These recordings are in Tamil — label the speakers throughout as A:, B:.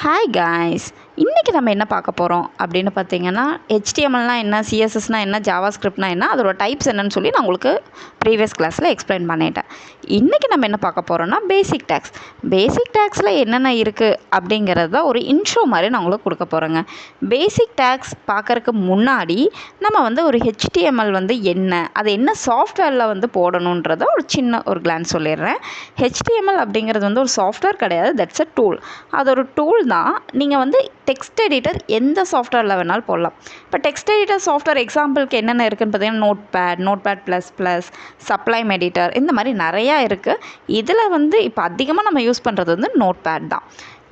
A: ஹாய் காய்ஸ், இன்றைக்கி நம்ம என்ன பார்க்க போகிறோம் அப்படின்னு பார்த்தீங்கன்னா, ஹெச்டிஎம்எல்னால் என்ன, சிஎஸ்எஸ்னால் என்ன, ஜாவா ஸ்கிரிப்ட்னா என்ன, அதோட டைப்ஸ் என்னன்னு சொல்லி நான் உங்களுக்கு ப்ரீவியஸ் கிளாஸில் எக்ஸ்பிளைன் பண்ணிட்டேன். இன்றைக்கி நம்ம என்ன பார்க்க போகிறோம்னா பேசிக் டேக்ஸ். பேசிக் டேக்ஸில் என்னென்ன இருக்குது அப்படிங்கிறத ஒரு இன்ட்ரோ மாதிரி நான் உங்களுக்கு கொடுக்க போகிறேங்க. பேசிக் டேக்ஸ் பார்க்குறதுக்கு முன்னாடி நம்ம ஒரு ஹெச்டிஎம்எல் என்ன, அது என்ன சாஃப்ட்வேரில் போடணுன்றத ஒரு சின்ன ஒரு கிளான்ஸ் சொல்லிடுறேன். ஹெச்டிஎம்எல் அப்படிங்கிறது ஒரு சாஃப்ட்வேர் கிடையாது, தட்ஸ் அ டூல். அது ஒரு டூல் தான். நீங்கள் டெக்ஸ்ட் எடிட்டர் எந்த சாஃப்ட்வேரில் வேணாலும் போடலாம். இப்போ டெக்ஸ்ட் எடிட்டர் சாஃப்ட்வேர் எக்ஸாம்பிளுக்கு என்னென்ன இருக்குதுன்னு பார்த்தீங்கன்னா, நோட்பேட் ++, சப்ளைம் எடிட்டர், இந்த மாதிரி நிறையா இருக்குது. இதில் இப்போ அதிகமாக நம்ம யூஸ் பண்ணுறது நோட்பேட் தான்.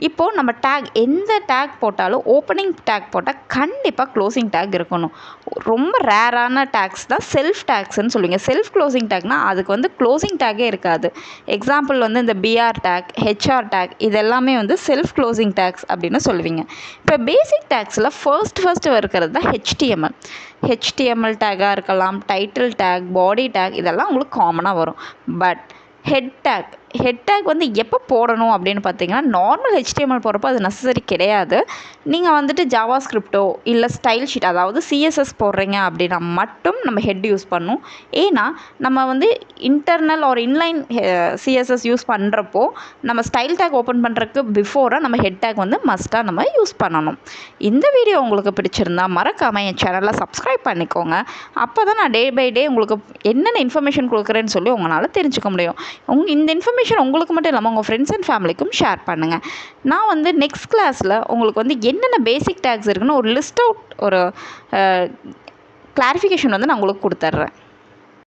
A: இப்போது நம்ம டேக் எந்த டேக் போட்டாலும் ஓப்பனிங் டேக் போட்டால் கண்டிப்பாக க்ளோசிங் டேக் இருக்கணும். ரொம்ப ரேரான டேக்ஸ் தான் செல்ஃப் டேக்ஸ்ன்னு சொல்லுவீங்க. செல்ஃப் க்ளோசிங் டேக்னால் அதுக்கு க்ளோசிங் டேக்கே இருக்காது. எக்ஸாம்பிள் இந்த பிஆர் டேக், ஹெச்ஆர் டேக், இதெல்லாமே செல்ஃப் க்ளோசிங் டேக்ஸ் அப்படின்னு சொல்லுவீங்க. இப்போ பேசிக் டேக்ஸில் ஃபர்ஸ்ட் இருக்கிறது தான் ஹெச்டிஎம்எல் டேக்காக இருக்கலாம், டைட்டில் டேக், பாடி டேக், இதெல்லாம் உங்களுக்கு காமனாக வரும். பட் ஹெட் டேக் எப்போ போடணும் அப்படின்னு பார்த்தீங்கன்னா, நார்மல் ஹெச்டிஎம்எல் போடுறப்போ அது நெசசரி கிடையாது. நீங்கள் ஜாவா ஸ்கிரிப்டோ இல்லை ஸ்டைல் ஷீட், அதாவது சிஎஸ்எஸ் போடுறீங்க அப்படின்னா மட்டும் நம்ம ஹெட் யூஸ் பண்ணணும். ஏன்னா நம்ம இன்டர்னல் ஒரு இன்லைன் சிஎஸ்எஸ் யூஸ் பண்ணுறப்போ நம்ம ஸ்டைல் டேக் ஓப்பன் பண்ணுறதுக்கு பிஃபோராக நம்ம ஹெட் டேக் மஸ்ட்டாக நம்ம யூஸ் பண்ணணும். இந்த வீடியோ உங்களுக்கு பிடிச்சிருந்தா மறக்காமல் என் சேனலை சப்ஸ்கிரைப் பண்ணிக்கோங்க. அப்போ தான் நான் டே பை டே உங்களுக்கு என்னென்ன இன்ஃபர்மேஷன் கொடுக்குறேன்னு சொல்லி உங்களால் தெரிஞ்சுக்க முடியும். இந்த இன்ஃபர்மேஷன் உங்களுக்கு மட்டும் இல்லாமல் உங்கள் ஃப்ரெண்ட்ஸ் அண்ட் ஃபேமிலிக்கும் ஷேர் பண்ணுங்கள். நான் நெக்ஸ்ட் கிளாஸில் உங்களுக்கு என்னென்ன பேசிக் டேக்ஸ் இருக்குன்னு ஒரு லிஸ்ட் அவுட், ஒரு கிளாரிஃபிகேஷன் நான் உங்களுக்கு கொடுத்துட்றேன்.